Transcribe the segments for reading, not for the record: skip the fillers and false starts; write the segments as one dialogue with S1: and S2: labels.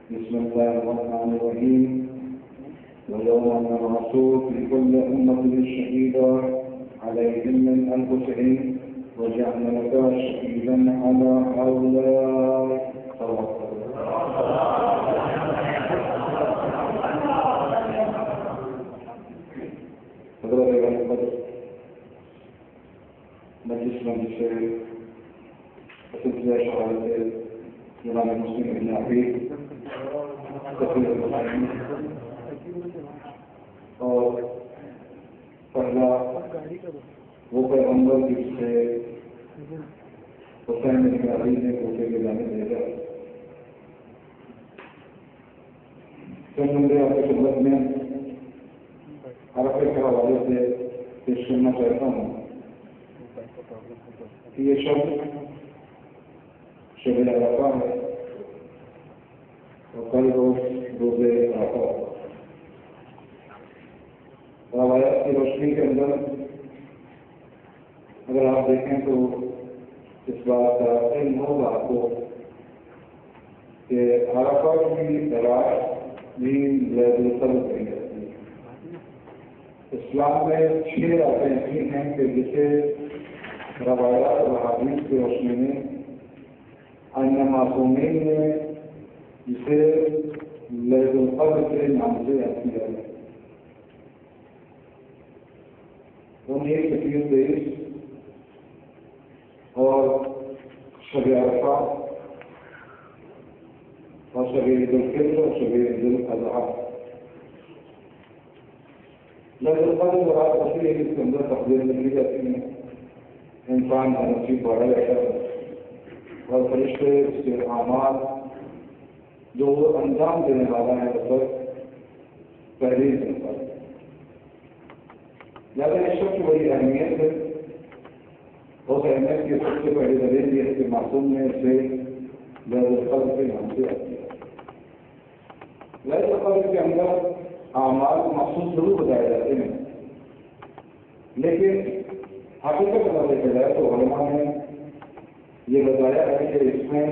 S1: بسم الله الرحمن الرحيم. ويوم نبعث في كل أمة شهيدا عليهم من أنفسهم وجعلناك شهيدا على هؤلاء. مجلس سلسلة شهادة امام مسلم بن عقيل اور پہلا وہ پیغمبر جس سے حسین بن علی نے کوفے کے جانے بھیجا. چند جملے آپ کی خدمت میں عرفے کے حوالے سے پیش کرنا چاہتا ہوں کہ یہ شب شب عرفہ ہے اور کل روزے عرفہ. روایات کی روشنی کے اندر اگر آپ دیکھیں تو اس بات کا علم ہوگا آپ کو کہ عرفہ کی رات بھی لیلۃ القدر کہی جاتی ہے. اسلام میں 6 راتیں ایسی ہیں کہ جسے روایات اور حدیث کی روشنی میں ائمہ معصومین نے جسے لیلۃ القدر کے نام سے یاد کیا ہے. 1923 اور شب عرفہ اور شب عید الفطر اور شب عید الاضحیٰ. لیلۃ القدر رات ایسی ہے جس کے اندر تقدیر لکھی جاتی ہے. انسان کا نصیب بڑھا رہتا ہے اور فرشتے اس کے اعمال جو وہ انجام دینے والا ہے اس وقت پہلے ہی سنتا ہے. لہٰذا اس شب کی بڑی اہمیت ہے. اس اہمیت کی سب سے پہلی دلیل یہ ہے کہ معصوم نے اسے لیلۃ القدر کے نام سے یاد کیا. لیلۃ القدر کے اندر اعمال مخصوص ضرور بتائے جاتے ہیں لیکن حقیقت اگر دیکھا جائے تو علماء نے یہ بتایا ہے کہ اس میں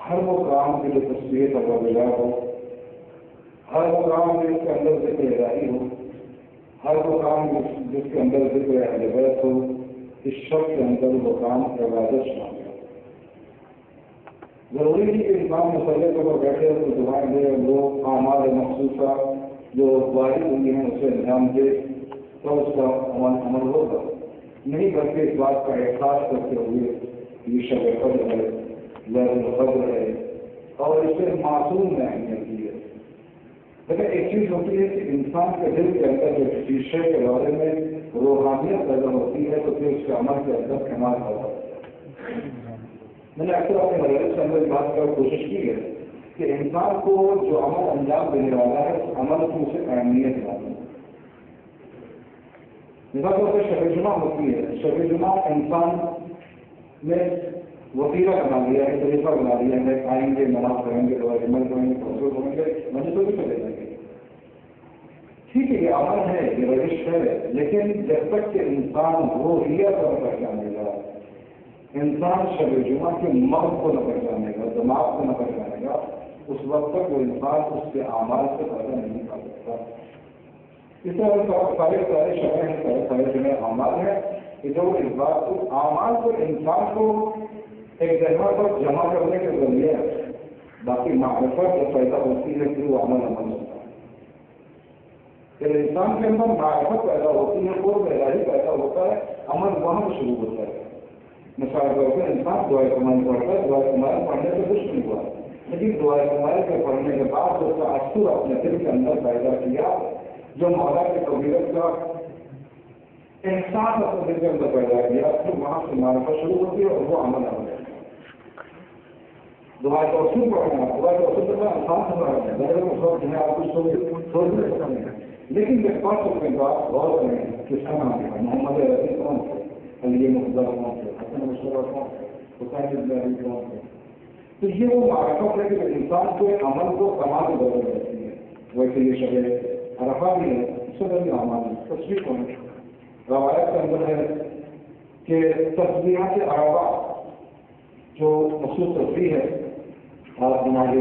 S1: ہر وہ کام کی جو تصویر پروردگار ہو، ہر وہ کام جس کے اندر ذکر الہی ہو، ہر وہ کام جس کے اندر ذکر اہل بیت ہو، اس شب کے اندر وہ کام عبادت شامل ہے. ضروری نہیں کہ انسان مسئلے کے اوپر بیٹھے تو دعائیں دے اور وہ اعمال مخصوصہ جو واحد ہوئی ہیں اسے انجام دے تو اس کا عمل ہوگا. نہیں بلکہ اس بات کا احساس کرتے ہوئے یہ شب قدر ہے، لیلۃ القدر ہے اور اسے معصوم نے اہمیت دی ہے. لیکن ایک چیز ہوتی ہے کہ انسان کے دل کے اندر جو شیشے کے بارے میں روحانیت پیدا ہوتی ہے تو پھر اس کے عمل کے اندر کمال ہوتا ہے. میں نے اکثر اپنے مدارس کے اندر بات کر کوشش کی ہے کہ انسان کو جو عمل انجام دینے والا ہے اس عمل کی اسے اہمیت دلانی ہے. مثال طور پر شب جمعہ ہوتی ہے. شب جمعہ انسان نے وسیلہ بنا لیا ہے، طریقہ بنا لیا ہے، آئیں گے نماز پڑھیں گے، دعا عمل کریں گے، توجہ کریں گے، مسجدوں بھی چلے جائیں گے. ٹھیک ہے، یہ عمل ہے، یہ روش ہے، لیکن جب تک کہ انسان روحیت کو نہ پہچانے گا، انسان شب جمعہ کے مرد کو نہ پہچانے گا، دماغ کو نہ پہچانے گا، اس وقت تک وہ انسان اس کے اعمال سے فائدہ نہیں کر سکتا. اس طرح سارے شبیں ہیں، سارے جمعے اعمال ہیں کہ جو اس بات کو اعمال کو انسان کو ایک جگہ پر جمع کرنے کے ذریعے باقی معرفت جو پیدا ہوتی ہے پھر وہ عمل ہوتا ہے. پھر انسان کے اندر معرفت پیدا ہوتی ہے، وہ الہی پیدا ہوتا ہے، عمل وہاں سے شروع ہوتا ہے. مثال طور پر انسان دعائے کمائل پڑھتا ہے، دعائے کمائل پڑھنے سے کچھ نہیں ہوا، لیکن دعائے کمائل کے پڑھنے کے بعد جو تاثر اپنے دل کے اندر پیدا کیا، جو مولا کی قبیلت کا احساس اپنے دل کے اندر پیدا کیا، پھر وہاں سے معرفت شروع ہوتی ہے اور وہ عمل ہو جاتا ہے. دعائے توسل پڑھنا، دعائے توسل کرنا آسان سے پڑھنا ہے، مگر اس وقت میں آپ کچھ سوچ نہیں سکتے ہیں. لیکن جب 5 سال کے بعد غور کریں کس کا نام ہے، محمد رفیع کون تھے، علی مقدار کون تھے، حسن مشرف کون تھے، حسین بن علی کون تھے، تو یہ وہ معرفت ہے کہ انسان کے عمل کو کمال بدل دیتی ہے. ویسے یہ شب عرفہ بھی ہے، اس سے بڑی اعمال تصویر ہونے روایت کے اندر ہے کہ تسبیحات عرفہ جو مخصوص تصویر ہے، آپ ہمارے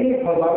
S1: 1000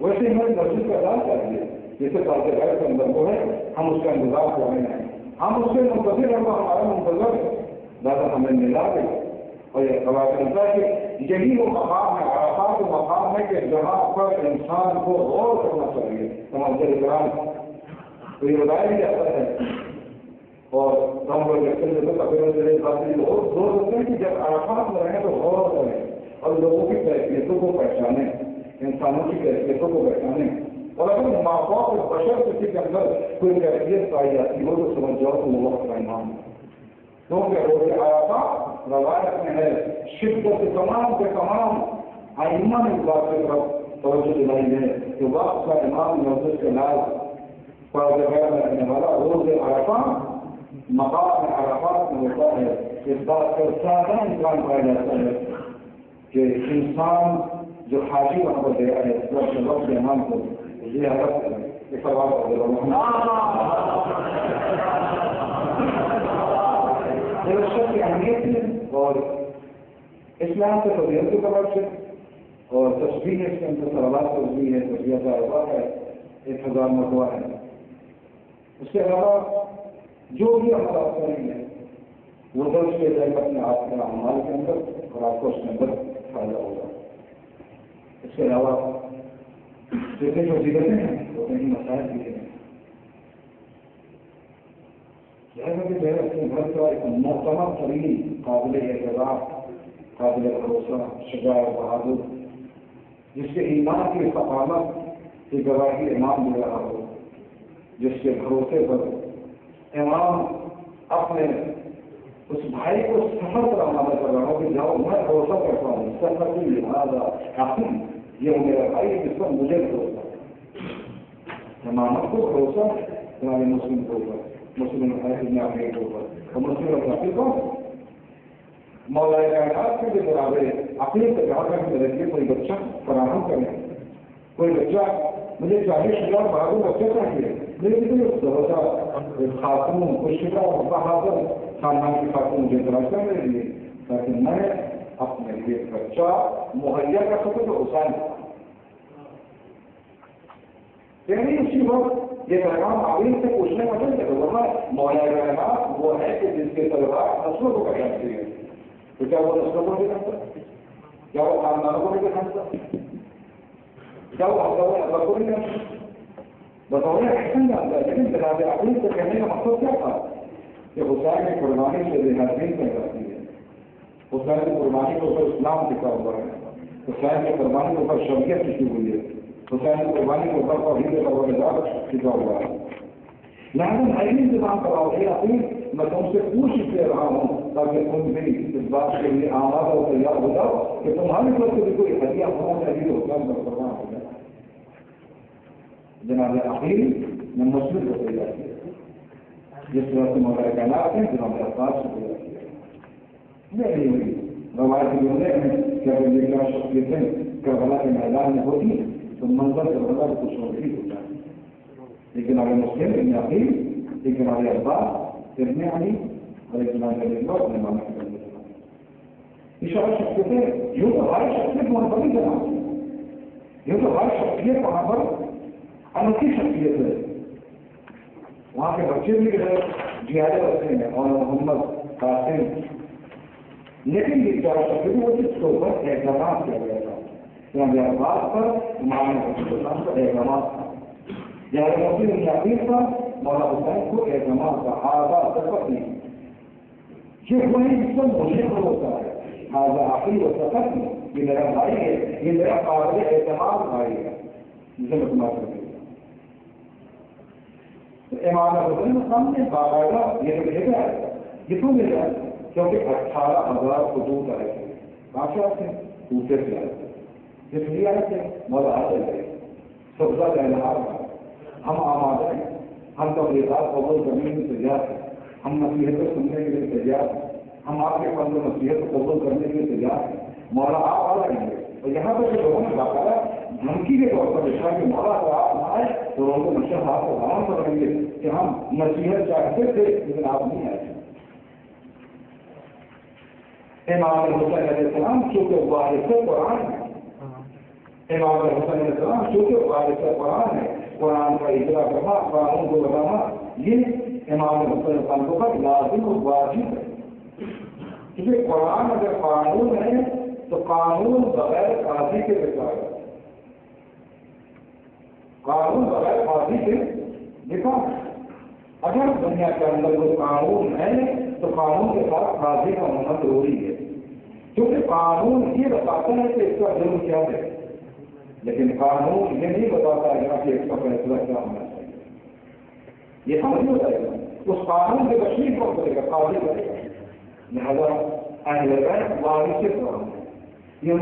S1: ویسے ہمیں مسجد کا اعلان چاہیے جیسے طالب علم کے اندر وہ ہے ہم اس کا انتظار کر رہے ہیں ہم اس سے منتظر ہیں ہمارا منتظر ہے دادا ہمیں ملا دے اور یہ سوال کرتا ہے کہ یہی وہ مقام ہے عرفات وہ مقام ہے کہ جہاں پر انسان کو غور کرنا چاہیے تمام کرام تو یہ بتایا بھی جاتا ہے اور ہم لوگ اور زور ہوتے ہیں کہ جب عرفات میں رہیں تو غور کریں اور لوگوں کی کیفیتوں کو پہچانیں انسانوں کی کیفیتوں کو پہچانیں اور اگر ماحول اور بشر کسی کے اندر کوئی کیفیت پائی جاتی ہو تو سمجھ جاؤ تو وہ وقت کا امام ہے کیونکہ روز عرفات روایت میں ہے شدت تمام کے تمام ائمہ نے اس بات کی طرف توجہ دلائی ہے کہ وقت کا امام مسجد کے ناز پر غیر رکھنے والا روز عرفات مقام عرفات میں ہوتا ہے اس بات کا زیادہ امکان پایا جاتا ہے کہ انسان جو حاجی وہاں پر گیا ہے وقت امام کو یہ حرف ہے یہ سوال کی اہمیت ہے اور اسلام سے طبیعت کی طرف سے اور تصویر اس کے اندر سوالات تصویر ہے تصویر کا عربہ ہے 1000 مرتبہ ہے اس کے علاوہ جو بھی ہمارا کریں گے وہ درج کے ذریعے اپنے آپ کے اعمال کے اندر اور آپ کو اس کے اندر فائدہ ہوگا اس کے علاوہ جتنے جو ضرورتیں ہیں وہ کہیں مسائل بھی ہیں اپنے گھر کا ایک محترم ترین قابل اعتبار قابل بھروسہ شجاع بہادر جس کے ایمان کی ثقافت کی گواہی امام دے رہا ہو جس کے بھروسے پر امام اپنے اس بھائی کو سفر پر آمادہ کر رہا ہوں کہ جاؤ میں بھروسہ کرتا ہوں سفر کے لہٰذا یہ میرا بھائی ہے جس پر مجھے بھروسہ ہے امامت کو بھروسہ تمہارے مسلم کے اوپر مسلم ابن عقیل کے اوپر اور مسلم ابن عقیل کو مولا کائنات کے برابر عقیل سے کہا تھا کہ میرے لیے کوئی بچہ فراہم کرے کوئی بچہ مجھے 40,000 بہادر بچے چاہیے لیکن خاتون خوشگا اور بہادر خاندان کی خاتون مجھے تلاش کر میرے لیے تاکہ میں اپنے لیے بچہ مہیا کر سکوں تو حسین یعنی اسی وقت یہ پیغام عقیل سے پوچھنے کا نہیں ہے وہاں مولا کائنات وہ ہے کہ جس کے تلوار نسلوں کو پہچانتی ہے تو کیا وہ نسلوں کو نہیں جانتا کیا وہ خاندانوں کو نہیں جانتا کیا وہ اللہ کو نہیں جانتا بطور احسن جانتا ہے لیکن جناب عقیل سے کہنے کا مقصد کیا تھا کہ حسین کی قربانی سے بےحدین کر جاتی ہے حسین کی قربانی کے اوپر اسلام لکھا ہوا ہے حسین کی قربانی کے اوپر شریعت لکھی ہوئی ہے حسین کی قربانی کے اوپر توحید پروردگار لکھا ہوا ہے لہٰذا میں بھی انتظام کراؤ گے عقیل میں تم سے پوچھ دے رہا ہوں تاکہ تم بھی اس بات کے لیے آمادہ اور تیار ہو جاؤ کہ تمہاری طرف سے بھی کوئی ہدیہ ہونا چاہیے ہوگا قربان ہو جائے جناب عقیل نے مسلم کو تیار کیا جس طرح سے مولا کائنات ہیں جناب عباس کو تیار کیا نہیں ہوئی روایت جملے ہیں کہ اگر یہ کیا شخصیتیں کربلا کے میدان میں ہوتی تو منظر کربلا کو کچھ اور بھی ہوتا ہے لیکن اگر مسلم ابن عقیل ایک ہمارے عباس ابن علی اور ایک جناب علیہ اپنے مانا کرتے ہیں اشارہ شخصیتیں یوں تو ہر شخصیت وہاں پر ہی جناب یوں تو ہر شخصیت وہاں پر انوکھی شخصیت ہے وہاں کے بچے بھی جو ہے جیادے بچے ہیں اور محمد قاسم لیکن یہ چار شخصیتیں وہ جس کے اوپر احتمام کیا گیا تھا جناب عباس پر امام حسین پر احتمام تھا جہاں مسلم عقیل کا مولا حسین کو اعتماد کا آزاد سفر نہیں یہ وہی جس پر مجھے ہوتا ہے آزاد عقیل و سفر یہ میرا بھائی ہے یہ میرا قابل اعتماد بھائی ہے جسے میں تمہارا کر دیا امام حسین سامنے باقاعدہ یہ تو بھیجا ہے یہ کیوں بھیجا ہے کیونکہ 18,000 خطوط آئے تھے بادشاہ سے دوسرے سے آئے تھے اس لیے آئے تھے مولا آتے گئے سبزہ اعلان کا ہم آمادہ ہیں ہم تبلیغات قبول کرنے کے لیے تیار ہیں ہم نصیحتیں سننے کے لیے تیار ہیں ہم آپ کے پاس نصیحت قبول کرنے کے لیے تیار ہیں مولا آپ آ رہے ہیں اور یہاں پر جو لوگوں نے باقاعدہ دھمکی کے طور پر لکھا کہ مولا اگر آپ نہ آئے تو لوگوں کو نشہ آپ کو حرام کریں گے کہ ہم نصیحت چاہتے تھے لیکن آپ نہیں آئے امام حسین علیہ السلام چونکہ واحد قرآن ہے امام حسن علیہ السلام چونکہ وارث قرآن ہے، قرآن کا اجرا کرنا، قانون کو بتانا، یہ امام حسن علیہ السلام کو پر لازم اور واجب ہے. کیونکہ قرآن اگر قانون ہے تو قانون بغیر قاضی کے بچا ہے، قانون بغیر قاضی کے دفاع. اگر دنیا کے اندر کوئی قانون ہے تو قانون کے ساتھ قاضی کا ہونا ضروری ہے، کیونکہ قانون یہ بتاتا ہے کہ اس کا جرم کیا ہے، لیکن قانون یہ نہیں بتاتا ہے کہ اس کا فیصلہ کیا ہونا چاہیے. یہ سمجھ ہو جائے گا، اس قانون کی تشریح کون کرے گا؟ قاضی کرے گا. لہٰذا اہل بیت وارث قرآن ہے. یہ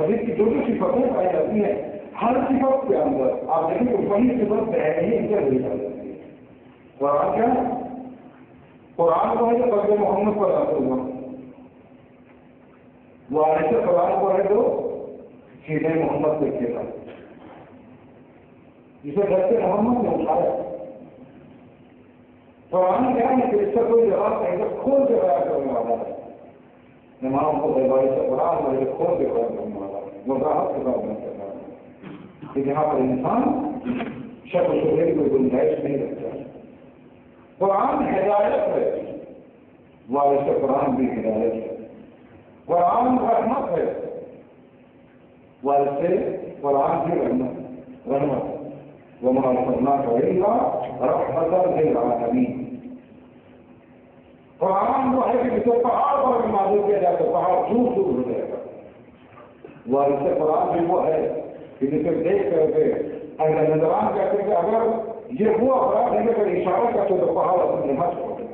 S1: حدیث کی جو جو صفتیں پائی جاتی ہیں، ہر صفت کے اندر آپ دیکھیں کہ وہی صفت بہترین ان سے ہوئی جاتی ہے. قرآن کیا ہے؟ قرآن کو ہے جو قدر محمد پر رسول اللہ، وارث قرآن کو ہے جو سیدھے محمد سے کیا جسے گھر سے محمد نے اٹھایا. قرآن کیا ہے کہ اس کا کوئی جواب نہیں تو کھول کے بیان کرنے والا ہے. امام کو وارث قرآن والے کھول کے بیان کرنے والا ہے، وضاحت کے ساتھ بیان کرنے والا ہے کہ جہاں پر انسان شک و شبہے کی کوئی گنجائش نہیں رکھتا. قرآن ہدایت ہے، وارث قرآن بھی ہدایت ہے. قرآن رحمت ہے، وارث قرآن بھی رحمت ہے. وما ارسلناک الا رحمة للعالمین. قرآن وہ ہے کہ جسے پہاڑ پر معلوم کیا جائے تو پہاڑ دور دور ہو جائے گا. وارث قرآن بھی وہ ہے کہ جسے دیکھ کر کے اگر نظران کہتے ہیں کہ اگر یہ وہ افراد ہے اگر اشارہ کرتے تو پہاڑ اپنے ہاتھ چھوڑ دیں.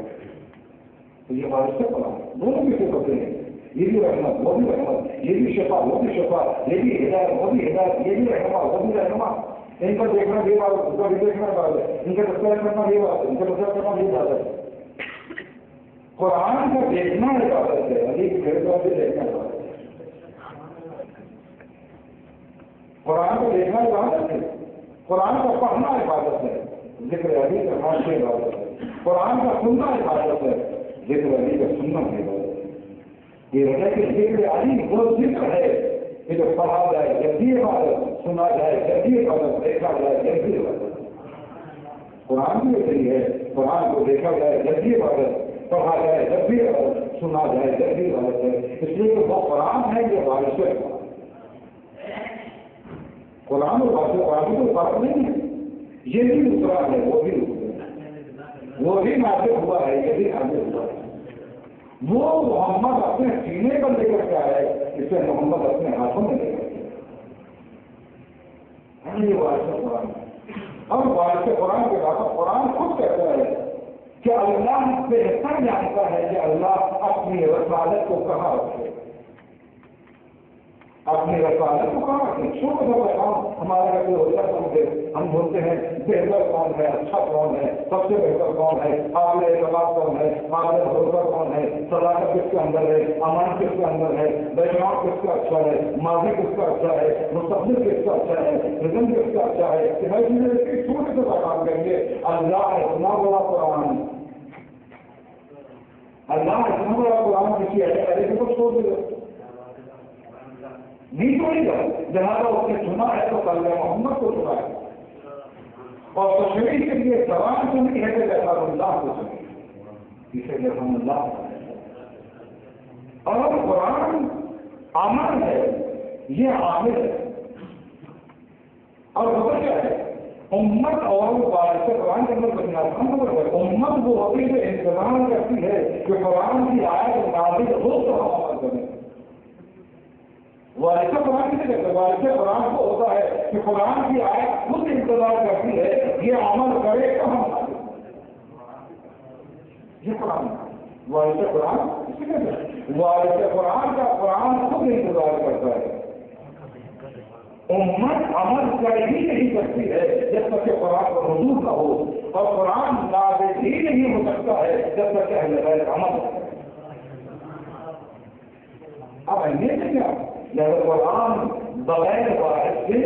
S1: تو یہ وارث قرآن دونوں کی صفتیں ہیں، یہ بھی رحمت وہ بھی رحمت، یہ بھی شفا وہ بھی شفا، یہ بھی ہدایت وہ بھی ہدایت، یہ بھی رہنما وہ بھی رہنما. ان کا دیکھنا بھی بات، ان کا بھی دیکھنا بات ہے، ان کا تذکرہ کرنا بھی بات ہے، ان کا تذکرہ کرنا بھی بات ہے. قرآن کا دیکھنا عبادت ہے، علی کی گھر کا بھی دیکھنا عبادت ہے. قرآن کو دیکھنا عبادت ہے، قرآن کا پڑھنا عبادت ہے، ذکر علی کا حاشی عبادت ہے. قرآن کا سننا عبادت ہے، ذکر علی کا سننا عبادت ہے. یہ وجہ کہ ذکر علی وہ ذکر ہے کہ جو پڑھا جائے جب بھی عبادت، سنا جائے جب بھی عبادت، دیکھا جائے جب بھی عبادت. قرآن بھی صحیح ہے، قرآن کو دیکھا جائے جب بھی عبادت، پڑھا جائے جب بھی عبادت، سنا جائے جب بھی عبادت ہے. اس لیے کہ وہ قرآن ہے جو وارث ہے. قرآن اور وارث کو فرق نہیں ہے. یہ بھی اترا ہے، وہ بھی اترا ہے، وہ بھی نازل ہوا ہے، یہ بھی نازل ہوا ہے. وہ محمد اپنے سینے پر لے کر کے آئے، اسے محمد اپنے ہاتھوں میں لے کر کے آئے. یہ وارث قرآن ہے. اور وارث قرآن کے بعد قرآن خود کہتا ہے کہ اللہ بہتر جانتا ہے کہ اللہ اپنی رسالت کو کہاں رکھے، اپنی رسالت کو کہاں رکھے. چھوٹا سا پیغام ہمارا کوئی ہوتا ہے، ہم بولتے ہیں بہتر کون ہے، اچھا کون ہے، سب سے بہتر کون ہے، قابل اعتماد کون ہے، قابل بھروسہ کون ہے، صداقت کس کے اندر ہے، امان کس کے اندر ہے، بیکگراؤنڈ کس کا اچھا ہے، ماضی کس کا اچھا ہے، مستقبل کس کا اچھا ہے، رزم کس کا اچھا ہے. کہ ہر چیزیں چھوٹے سے پیغام کریں گے. اللہ اتنا بڑا قرآن، اللہ اتنا بڑا قرآن کسی ایسے کو چھوڑ دے گا نہیں چھوڑے گا. جہاں اس نے سنا ہے تو کل محمد کو سنا ہے، اور تشریح کے لیے زبان سنی ہے کہ جیسا اللہ کو سنی، اسے لیے ہم اللہ. اور قرآن عمل ہے، یہ عامل ہے. اور خبر کیا ہے؟ امت اور وارث قرآن کے اندر بنیاد ہے. امت وہ ہوتی ہے جو انتظام کرتی ہے کہ قرآن کی آیت نازل ہو تو ہم عمل کریں. وارث قرآن کسے کہتے ہیں؟ وارث قرآن کو ہوتا ہے کہ قرآن کی آیت خود انتظار کرتی ہے، یہ عمل کرے تو ہم عمل کریں. یہ قرآن وارث قرآن کسے کہتے ہیں؟ وارث قرآن کا قرآن خود انتظار کرتا ہے. امت عمل کر ہی نہیں سکتی ہے جب تک کہ قرآن پر رجوع نہ ہو، اور قرآن نازل ہی نہیں ہو سکتا ہے جب تک کہ اہل بیت عمل نہ کرے. اب اہمیت کیا؟ جب قرآن بغیر وارث سے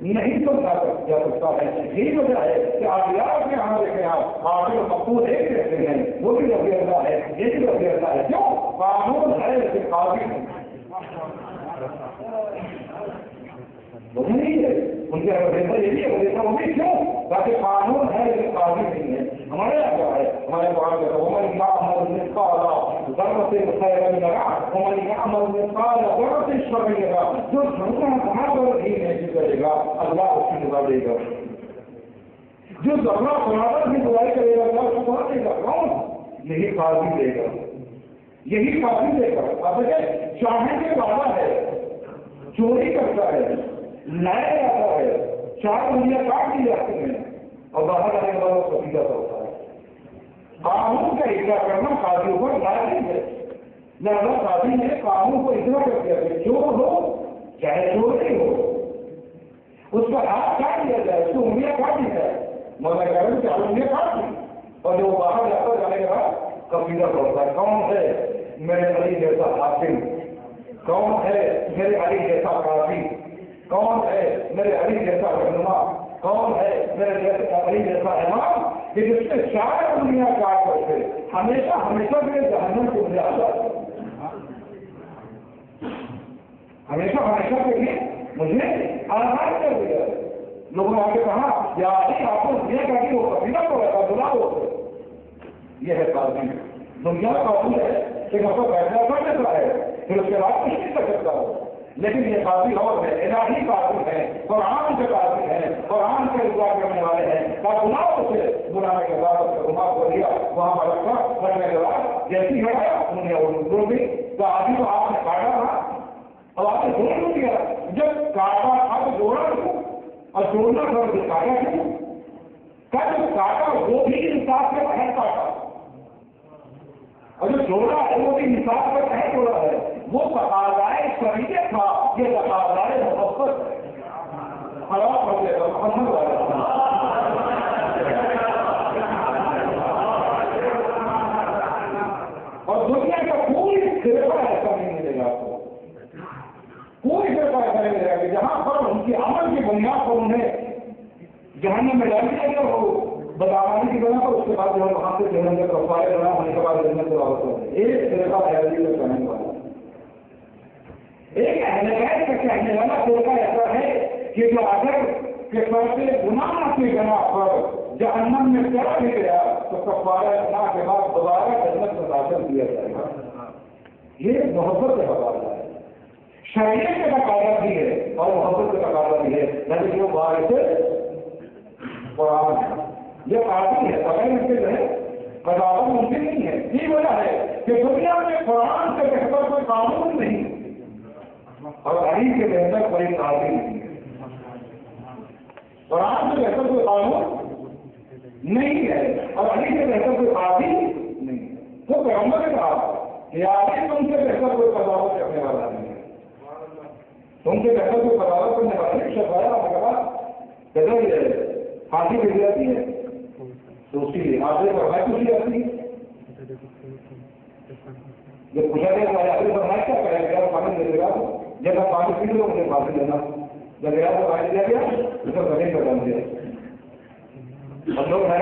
S1: نہیں سمجھا جا سکتا ہے. یہی وجہ ہے کہ آدیات کے یہاں دیکھیں آپ آخر مقبول ایک کہتے ہیں، وہ بھی رضی اللہ ہے، یہ بھی رضی اللہ ہے. کیوں؟ قانون ہے لیکن قاضی نہیں. مجھے نہیں ہے ان کے وظیفہ یہ بھی وظیفہ وہ بھی کیوں تاکہ قانون ہے لیکن قاضی نہیں ہے. ہمارے یہاں کیا ہے ہمارے قرآن کہتا ہے ومن یعمل مثقال ذرۃ خیرا یرہ ومن یعمل مثقال ذرۃ شرا یرہ. جو ذرہ برابر بھی نہیں کرے گا اللہ اس کی سزا دے گا. جو ذرہ برابر بھی برائی کرے گا اللہ اس کو سزا دے گا. کون؟ یہی قاضی دے گا, یہی قاضی دے گا. اب چاہے کے وعدہ ہے, چوری کرتا ہے, نئے آتا ہے, 4 دنیا کاٹ دی جاتی ہیں اور باہر آنے والا قبیلہ ہوتا ہے. قانون کا اجرا کرنا قاضیوں پر لازم ہے. لہذا قاضی نے قانون کو اجرا کر دیا کہ چور ہو چاہے چور نہیں ہو اس کا ہاتھ کاٹ دیا جائے, اس کو انگلیاں کاٹ دی جائے. مولا کرم 4 انگلیاں کاٹ دی اور جو باہر جاتا جانے کے بعد قبیلہ ہوتا ہے. کون ہے میرے علی جیسا حاکم, کون ہے میرے علی جیسا قاضی, کون ہے میرے علی جیسا رہنما, کون ہے میرے علی جیسا امام کہ جس نے 4 دنیا کاٹ کر کے ہمیشہ ہمیشہ کے جہنم کو مجھے آزاد, ہمیشہ ہمیشہ کے لیے مجھے آزاد کر دیا. لوگوں نے آ کے کہا یا آپ کو دنیا کا کہ وہ قبیلہ کو رہتا بلا ہو. یہ ہے قاضی. دنیا کا قانون ہے کہ آپ کو فیصلہ کر دیتا ہے پھر اس کے بعد کچھ نہیں کر سکتا ہو. لیکن یہ قاضی اور ہے, الہی قاضی ہے, قرآن کے قاضی ہے, قرآن کے اجرا کرنے والے ہیں. گناہوں سے بلانے کے بعد گناہ کو لیا وہاں پر رکھا, کرنے کے بعد جیسی ہے انہوں نے دور دی تو ابھی تو آپ نے کاٹا تھا اب آپ نے جوڑ دیا. جب کاٹا اب جوڑا اور جوڑنا تھا جو کاٹا کیوں جب کاٹا وہ بھی انصاف کے تحت کاٹا اور جو جوڑا ہے وہ بھی انصاف کے تحت جوڑا ہے. وہ تقاضائے شریعت تھا, یہ تقاضائے محبت ہے. خراب ہو گیا محمد والا اور دنیا کا کوئی فرقہ ایسا نہیں ملے گا آپ کو, کوئی فرقہ ایسا نہیں ملے گا کہ جہاں پر ان کی عمل کی بنیاد پر انہیں جہنم میں ڈال دیا گیا ہو بدامانی کی بنا پر, اس کے بعد جو ہے وہاں سے جہنم کے کفارے بنا ہونے کے بعد جنت سے واپس ہوتے ہیں. ایک فرقہ حیدری کا کہنے والا, ایک اہل بیت کا کہنے والا فرقہ ایسا ہے کہ جو اگر کہ فیصلے گناہ کی بنا پر جہنم میں چلا بھی گیا تو کفارہ گناہ کے بعد دوبارہ جنت میں داخل کیا جائے گا. یہ محبت کا تقاضا ہے, شریعت کا تقاضا بھی ہے اور محبت کا تقاضا بھی ہے. لیکن جو باعث قرآن ہے, یہ قاضی ہے, بغیر اس کے جو ہے قضاوت ممکن نہیں ہے. یہ وجہ ہے کہ دنیا میں قرآن سے بہتر کوئی قانون نہیں اور علی سے بہتر کوئی قاضی نہیں ہے. قرآن سے بہتر کوئی قانون نہیں ہے اور علی سے بہتر کوئی قاضی نہیں ہے. تو پیغمبر نے کہا کہ علی تم سے بہتر کوئی قضاوت کرنے والا نہیں ہے, تم سے بہتر کوئی قضاوت کرنے والا نہیں. شفایا آپ نے کہا کہ پھانسی بھی جاتی ہے تو اس کی آگے بڑھائی خوشی آتی ہے. جب پوچھا گیا آگے بڑھائی کیا کرے گا, پانی دے دے گا, جب آپ پانی پی لو مجھے پانی دینا, جب گیا تو پانی دیا گیا اس کو زمین پر ڈال دیا. ہم لوگ ہے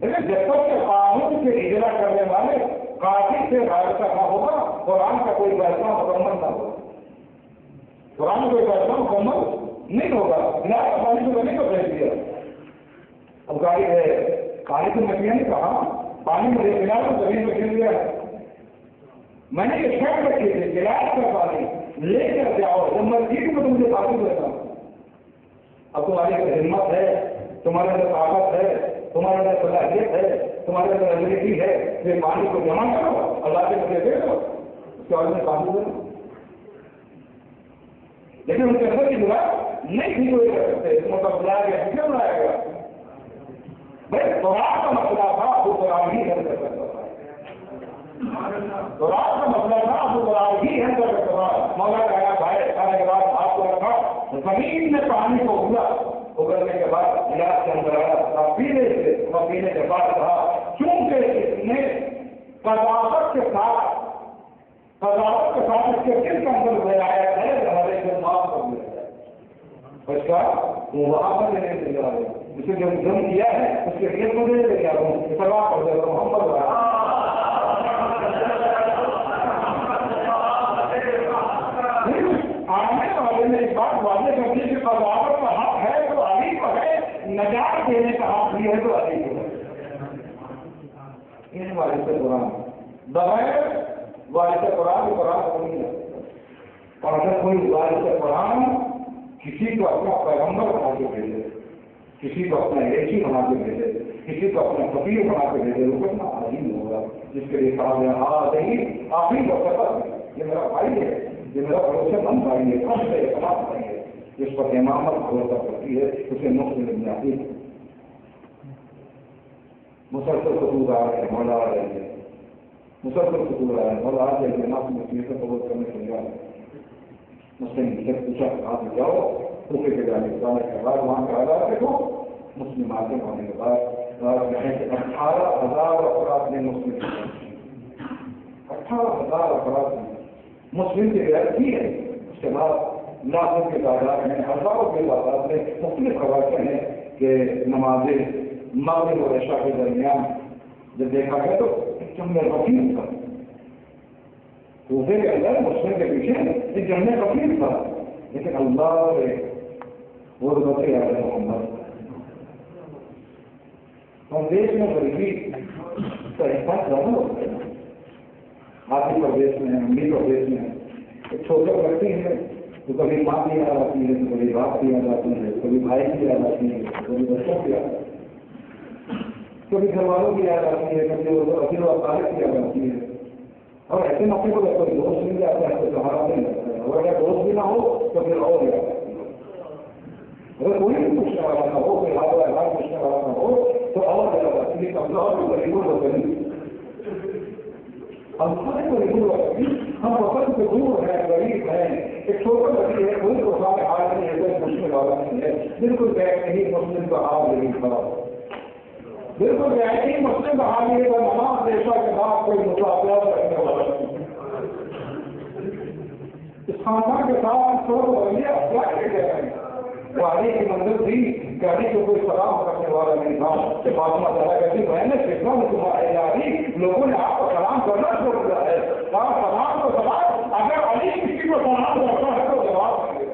S1: لیکن جب تک کہ قانون سے اجرا کرنے والے قاضی سے رابطہ نہ ہوگا قرآن کا کوئی فیصلہ مکمل نہ ہوگا, قرآن کا کوئی فیصلہ مکمل نہیں ہوگا. بنا پانی کو زمین کو بھیج دیا. اب گاڑی ہے پانی تو میں نے کہا پانی مجھے ملا تو زمین کو گر دیا. میں نے یہ شرط رکھی تھی گلاس کا پانی لے کر جاؤ جب مسجد میں تو مجھے پانی دیتا ہوں. اب تمہاری اندر ہمت ہے, تمہارے اندر طاقت ہے, تمہارے اندر صلاحیت ہے, تمہارے اندر ایبلٹی ہے, پھر پانی کو جمع کرو اللہ کے مجھے دے دو, اس کے بعد میں پانی دے دو. لیکن ان کے اندر کی دعا نہیں تھی کوئی کر سکتے, اس مطلب بلایا گیا کیسے بلایا گیا بھائی قرآن کا مسئلہ تھا وہ قرآن ہی حل کر سکتا تھا. قرآن کا مسئلہ تھا وہ قرآن ہی حل کر سکتا تھا. مولا کہا بھائی کھانے کے بعد آپ کو رکھا زمین نے پانی کو اگلا, اگلنے کے بعد گلاس کے اندر آیا پینے سے اور پینے کے بعد کہا چونکہ اس نے قضاوت کے ساتھ اس کے دل کے اندر بلایا ہے ہمارے کو معاف کر دیا جائے. اس کا وہ وہاں پر لینے سے جا رہے اسے جو ظلم کیا ہے اس کے لیے مجھے لے جا رہا ہوں سوا کر دے رہا ہوں محمد آنے والے میں ایک بات واضح کر دی کہ قضاوت کا حق ہے تو علی کو ہے، نجات دینے کا حق بھی ہے تو علی کو ہے. ان وارث قرآن بغیر وارث قرآن کو نہیں ہے. اور اگر کوئی وارث قرآن کسی کو اپنا پیغمبر بنا کے بھیجے، کسی کو اپنا ایسی بنا کے بھیجے، کسی کو اپنا فقیر بنا کے بھیجے، وہ کتنا عظیم ہوگا. جس کے لیے کہا گیا ہاں نہیں آخری وقت یہ میرا بھائی ہے، یہ میرا بھروسے مند بھائی ہے، سب سے اعتماد بھائی ہے، جس پر امامت بھروسہ کرتی ہے اسے مسلم ابن عقیل مسلسل خطوط آ رہے ہیں، مولا آ رہے ہیں، مسلسل خطوط آ رہے ہیں، مولا آ رہے ہیں. آپ مسلم سے قبول کرنے کے لیے مسلم سے پوچھا آپ جاؤ روپے کے جانے کے بعد وہاں کا آدھار دیکھو. مسلم عاصم ہونے کے بعد 18,000 افراد نے مسلم 18,000 افراد نے مسلم کی غیر کی ہے. اس کے بعد لاکھوں کے تعداد میں، ہزاروں کے تعداد میں مختلف خبریں ہیں کہ نماز مغرب اور عشاء کے درمیان جب دیکھا گیا تو جمع وکیل تھا. روزے کے اندر مسلم کے پیچھے جمع وکیل تھا، لیکن اللہ وہ بچے آ رہے محمد اور دیش میں غریبی کا احساس زیادہ ہوتا ہے. آدھی پردیش میں، امیر پردیش میں ایک چھوٹے بچے ہیں تو کبھی ماں بھی یاد آتی ہے، تو کبھی باپ بھی یاد آتی ہے، کبھی بھائی بھی یاد آتی ہے، کبھی بچوں کی یاد آتی ہے، کبھی گھر والوں کی یاد آتی ہے، کبھی وکیل و طالب کی یاد آتی ہے. اور ایسے موقع پر کوئی دوست مل جاتا ہے تو سہارا نہیں لگتا ہے، اور اگر دوست بھی نہ ہو تو پھر اور یاد آتی ہے. اگر کوئی بھی پوچھنے والا نہ ہو، کوئی حال حال پوچھنے والا نہ ہو تو اور یاد آتی ہے. کمزور غریبوں کو غریب ہم سارے غریبوں کو غریب، ہم وقت سے دور ہیں، غریب ہیں. ایک چھوٹا بچی ہے، کوئی تو سارے حال نہیں ہے، کوئی پوچھنے والا نہیں ہے. بالکل بیٹھ نہیں مسلم کا حال نہیں خراب، بالکل بیٹھ نہیں مسلم کا حال یہ ہے. نماز پیشہ کے بعد کوئی مسافرات رکھنے والا نہیں. اس خاندان کے ساتھ چھوٹا بچے افراد کے گئے ہیں. گاڑی کی منزل تھی، گاڑی کو کوئی سلام کرنے والا نہیں تھا. کہ فاطمہ زہرا کہتی میں نے سیکھا تمہارے علی لوگوں نے آپ کو سلام کرنا شروع کیا ہے. کہا سلام تو سلام، اگر علی کسی کو سلام کرتا ہے تو جواب دیں گے.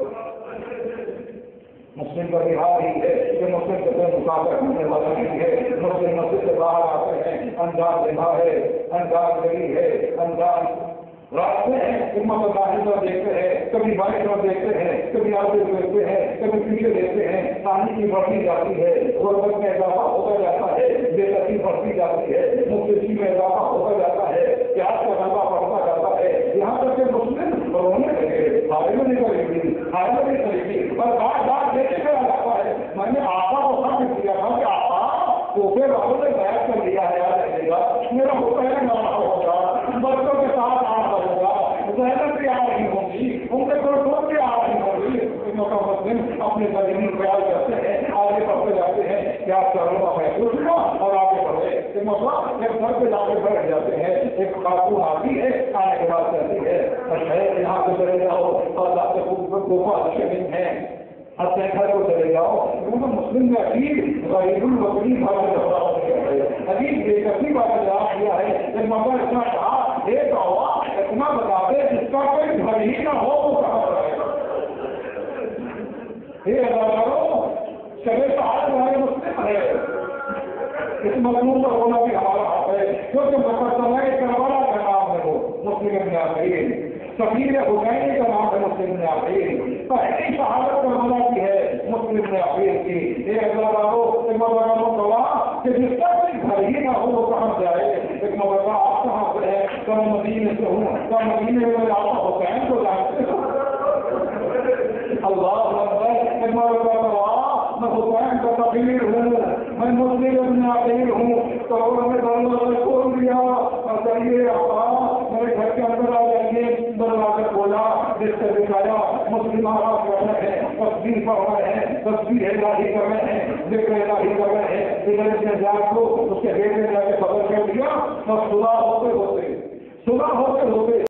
S1: مسلم کا بہار ہی ہے کہ مسلم سے کوئی مسافر کرنے والا نہیں ہے. مسلم مسجد سے باہر آتے ہیں، انداز دماغ ہے، انداز گلی ہے، انداز راستے ہیں، امت داخل پر دیکھتے ہیں، کبھی بائیں طرف دیکھتے ہیں، کبھی آگے دیکھتے ہیں، کبھی پیچھے دیکھتے ہیں. پانی کی بڑھتی جاتی ہے، غربت میں اضافہ ہوتا جاتا ہے، بے دردی بڑھتی جاتی ہے، مفلسی میں اضافہ ہوتا جاتا ہے، پیاس کا اضافہ بڑھتا جاتا ہے. یہاں تک کہ مسلم رونے لگے، ہائے میں نہیں خریدی، ہائے میں نہیں خریدی. اور بار بار دیکھے گیا جاتا ہے. میں نے آپا کو خط کیا تھا کہ آپا کوفے والوں نے بیعت کر لیا ہے، یاد رکھے گا میرا حسین نام ہوگا، بچوں کے ساتھ آ ہوگا، محنت بھی آ رہی ہوگی، ان کے دوستوں بھی آ رہی ہوگی. مسلم اپنے زمین خیال کرتے ہیں، آگے بڑھتے جاتے ہیں. کیا چروں کا محسوس ہوا اور آگے بڑھے. ایک مسئلہ ایک گھر پہ جا کے بیٹھ جاتے ہیں. ایک خاتون آتی ہے، آنے کے بعد کہتی ہے شہر یہاں سے چلے جاؤ اور آپ کے گفا اچھے نہیں ہیں، اپنے گھر کو چلے جاؤ. مسلم نے عجیب غریب الوکیل والا جواب دیا ہے، عجیب بے کسی والا جواب دیا ہے. ایک مگر اتنا کہا ایک آواز اتنا بتا دے جس کا کوئی گھر ہی نہ ہو وہ کہاں رہے گا. یہ ہزاروں شہر سہارے ہمارے مسلم ہے. اس مضمون پر ہونا بھی ہمارا حق ہے، کیونکہ مقدمہ کربلا کا نام ہے وہ مسلم ابن عقیل، سفیر حسینی کا نام ہے مسلم ابن عقیل. پہلی شہادت کربلا کی ہے مسلم ابن عقیل کی. یہ ہزاروں گواہ کہ جس کا کوئی گھر ہی نہ ہو وہ کہاں جائے. ایک مبارکہ آپ کہاں سے ہے؟ تو میں مدینے سے ہوں. تو مدینے میں آپ حسین کو جانتے ہو. اللہ اکبر. ایک مبارکہ گواہ میں حسین کا سفیر ہوں، میں مسلم ابن عقیل ہوں. تو انہوں نے دروازہ کھول دیا اور کہیے آقا میرے گھر کے اندر آ جائیے. دروازہ کھولا، جس سے دکھایا مسلم آرام کر رہے ہیں، تصویر پڑھ رہے ہیں، تصویر الہی کر رہے ہیں، ذکر الہی کر رہے ہیں. ادھر سے جا کو اس کے بیٹے نے جا کے خبر کر دیا. اور صبح ہوتے ہوتے